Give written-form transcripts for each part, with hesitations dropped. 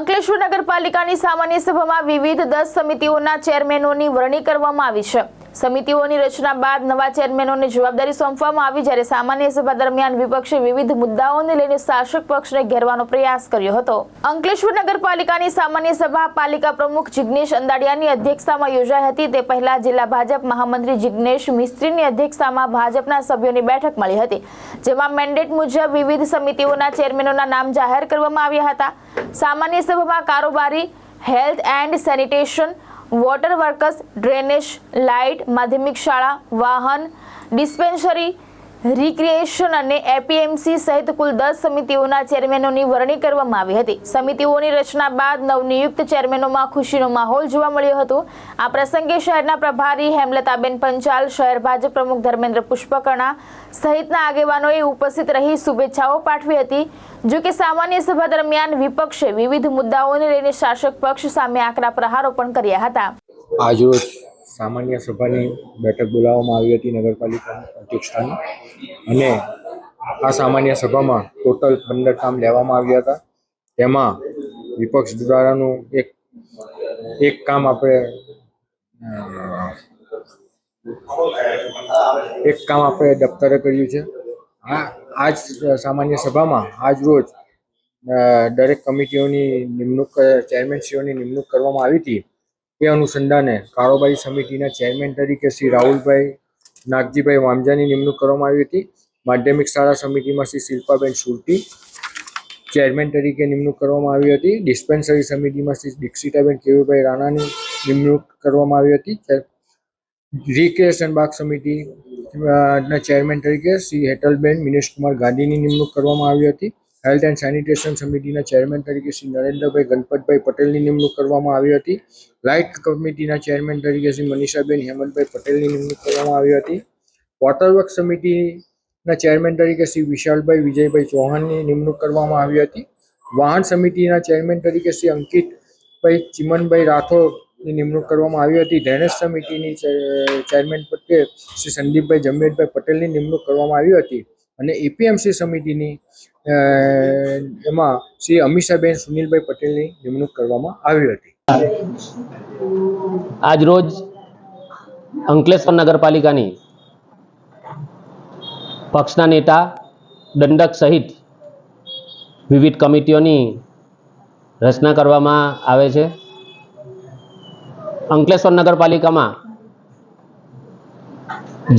અંકલેશ્વર નગરપાલિકાની સામાન્ય સભામાં વિવિધ 10 સમિતિઓના ચેરમેનોની વરણી કરવામાં આવી છે। સમિતિઓની રચના બાદ નવા ચેરમેનોને જવાબદારી સોંપવામાં આવી, જ્યારે સામાન્ય સભા દરમિયાન વિપક્ષે વિવિધ મુદ્દાઓને લઈને શાસક પક્ષને ઘેરવાનો પ્રયાસ કર્યો હતો। અંકલેશ્વર નગરપાલિકાની સામાન્ય સભા પાલિકા પ્રમુખ જિગ્નેશ અંદાડિયાની અધ્યક્ષતામાં યોજાઈ હતી। તે પહેલા જિલ્લા ભાજપ મહામંત્રી જિગ્નેશ મિસ્ત્રીની અધ્યક્ષતામાં ભાજપના સભ્યોની બેઠક મળી હતી, જેમાં મેન્ડેટ મુજબ વિવિધ સમિતિઓના ચેરમેનોના નામ જાહેર કરવામાં આવ્યા હતા। સામાન્ય સભામાં કારોબારી, health and sanitation, water workers, drainage, light, માધ્યમિક શાળા, વાહન, ડિસ્પેન્સરી, રિક્રિએશન અને એપીએમસી સહિત કુલ 10 સમિતિઓના ચેરમેનોની વરણી કરવામાં આવી હતી। સમિતિઓની રચના બાદ નવનિયુક્ત ચેરમેનોમાં ખુશીનો માહોલ જોવા મળ્યો હતો। આ પ્રસંગે શહેરના પ્રભારી હેમલતાબેન પંચાલ, શહેર ભાજપ પ્રમુખ ધર્મેન્દ્ર પુષ્પકર્ણા સહિતના આગેવાનોએ ઉપસ્થિત રહી શુભેચ્છાઓ પાઠવી હતી। જો કે સામાન્ય સભા દરમિયાન વિપક્ષે વિવિધ મુદ્દાઓને લઈને શાસક પક્ષ સામે આકરા પ્રહારો પણ કર્યા હતા। આજરોજ સામાન્ય સભાની બેઠક બોલાવવામાં આવી હતી નગરપાલિકાની અધ્યક્ષતાની, અને આ સામાન્ય સભામાં ટોટલ 15 કામ લેવામાં આવ્યા હતા। તેમાં વિપક્ષ દ્વારાનું એક કામ આપણે દફતરે કર્યું છે। આજ સામાન્ય સભામાં આજ રોજ દરેક કમિટીઓની નિમણૂક, ચેરમેનશ્રીઓની નિમણૂક કરવામાં આવી હતી। તે અનુસંધાને કારોબારી સમિતિના ચેરમેન તરીકે શ્રી રાહુલભાઈ નાગજીભાઈ વામજાની નિમણૂક કરવામાં આવી હતી। માધ્યમિક શાળા સમિતિમાં શ્રી શિલ્પાબેન સુરતી ચેરમેન તરીકે નિમણૂક કરવામાં આવી હતી। ડિસ્પેન્સરી સમિતિમાં શ્રી દીક્ષિતાબેન કેયુભાઈ રાણાની નિમણૂક કરવામાં આવી હતી। રિક્રિએશન બાગ સમિતિના ચેરમેન તરીકે શ્રી હેટલબેન મિનેશકુમાર ગાંધીની નિમણૂક કરવામાં આવી હતી। હેલ્થ એન્ડ સેનિટેશન સમિતિના ચેરમેન તરીકે શ્રી નરેન્દ્રભાઈ ગણપતભાઈ પટેલની નિમણૂક કરવામાં આવી હતી। લાઇટ કમિટીના ચેરમેન તરીકે શ્રી મનીષાબેન હેમંતભાઈ પટેલની નિમણૂક કરવામાં આવી હતી। વોટર વર્ક સમિતિના ચેરમેન તરીકે શ્રી વિશાલભાઈ વિજયભાઈ ચૌહાણની નિમણૂક કરવામાં આવી હતી। વાહન સમિતિના ચેરમેન તરીકે શ્રી અંકિતભાઈ ચિમનભાઈ રાઠોડની નિમણૂક કરવામાં આવી હતી। ડ્રેનેજ સમિતિની ચેરમેન પદે શ્રી સંદીપભાઈ જમેશભાઈ પટેલની નિમણૂક કરવામાં આવી હતી, અને એપીએમસી સમિતિની એમાં શ્રી અમીષાબેન સુનિલભાઈ પટેલની નિમણૂક કરવામાં આવી હતી। આજ રોજ અંકલેશ્વર નગરપાલિકાની પક્ષના નેતા, દંડક સહિત વિવિધ કમિટીઓની રચના કરવામાં આવે છે। અંકલેશ્વર નગરપાલિકામાં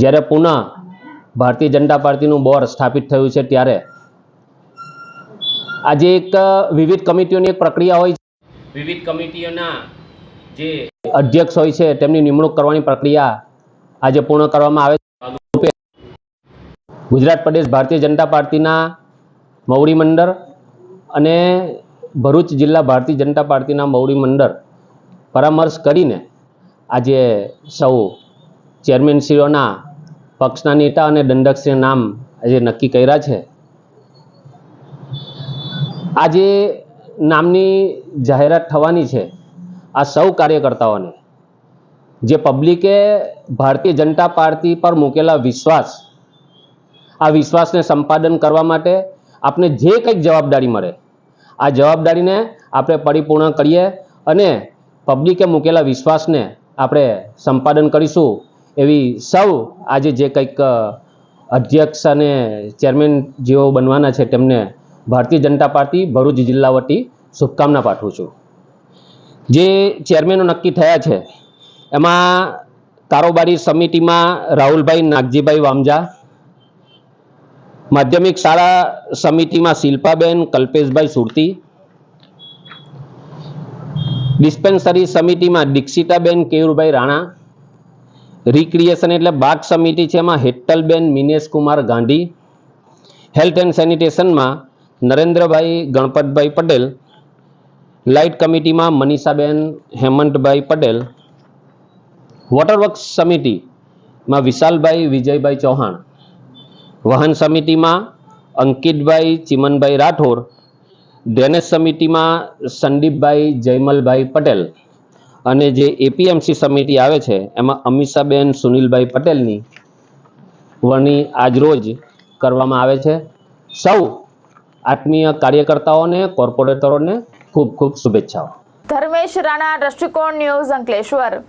જ્યારે પુનઃ ભારતીય જનતા પાર્ટીનું બોર સ્થાપિત થયું છે, ત્યારે આજે એક વિવિધ કમિટીઓની એક પ્રક્રિયા હોય છે। વિવિધ કમિટીઓના જે અધ્યક્ષ હોય છે તેમની નિમણૂક કરવાની પ્રક્રિયા આજે પૂર્ણ કરવામાં આવે છે। ગુજરાત પ્રદેશ ભારતીય જનતા પાર્ટીના મવડી મંડળ અને ભરૂચ જિલ્લા ભારતીય જનતા પાર્ટીના મવડી મંડળ પરામર્શ કરીને આજે સૌ ચેરમેનશ્રીઓના પક્ષના નેતા અને દંડકશ્રીના નામ આજે નક્કી કર્યા છે। આજે નામની જાહેરાત થવાની છે। આ સૌ કાર્યકર્તાઓને, જે પબ્લિકે ભારતીય જનતા પાર્ટી પર મૂકેલા વિશ્વાસ, આ વિશ્વાસને સંપાદન કરવા માટે આપણે જે કંઈક જવાબદારી મળે, આ જવાબદારીને આપણે પરિપૂર્ણ કરીએ અને પબ્લિકે મૂકેલા વિશ્વાસને આપણે સંપાદન કરીશું, એવી સૌ આજે જે કંઈક અધ્યક્ષ અને ચેરમેન જેઓ બનવાના છે તેમને ભારતીય જનતા પાર્ટી ભરૂચ જિલ્લા વતી શુભકામના પાઠવું છું। જે ચેરમેનો નક્કી થયા છે એમાં કારોબારી સમિતિમાં રાહુલભાઈ નાગજીભાઈ વામજા, માધ્યમિક શાળા સમિતિમાં શિલ્પાબેન કલ્પેશભાઈ સુરતી, ડિસ્પેન્સરી સમિતિમાં દીક્ષિતાબેન કેયુરભાઈ રાણા, રિક્રિએશન એટલે બાગ સમિતિ છે એમાં હેટલબેન મિનેશકુમાર ગાંધી, હેલ્થ એન્ડ સેનિટેશનમાં નરેન્દ્રભાઈ ગણપતભાઈ પટેલ, લાઇટ કમિટીમાં મનીષાબેન હેમંતભાઈ પટેલ, વોટર વર્ક્સ સમિતિમાં વિશાલભાઈ વિજયભાઈ ચૌહાણ, વાહન સમિતિમાં અંકિતભાઈ ચિમનભાઈ રાઠોડ, ડ્રેનેજ સમિતિમાં સંદીપભાઈ જયમલભાઈ પટેલ, અને જે એપીએમસી સમિતિ આવે છે એમાં અમીષાબેન સુનિલભાઈ પટેલની વરણી આજરોજ કરવામાં આવે છે। સૌ આત્મીય કાર્યકર્તાઓને, કોર્પોરેટરોને ખૂબ ખૂબ શુભેચ્છાઓ. ધર્મેશ રાણા, દ્રષ્ટિકોણ ન્યૂઝ, અંકલેશ્વર.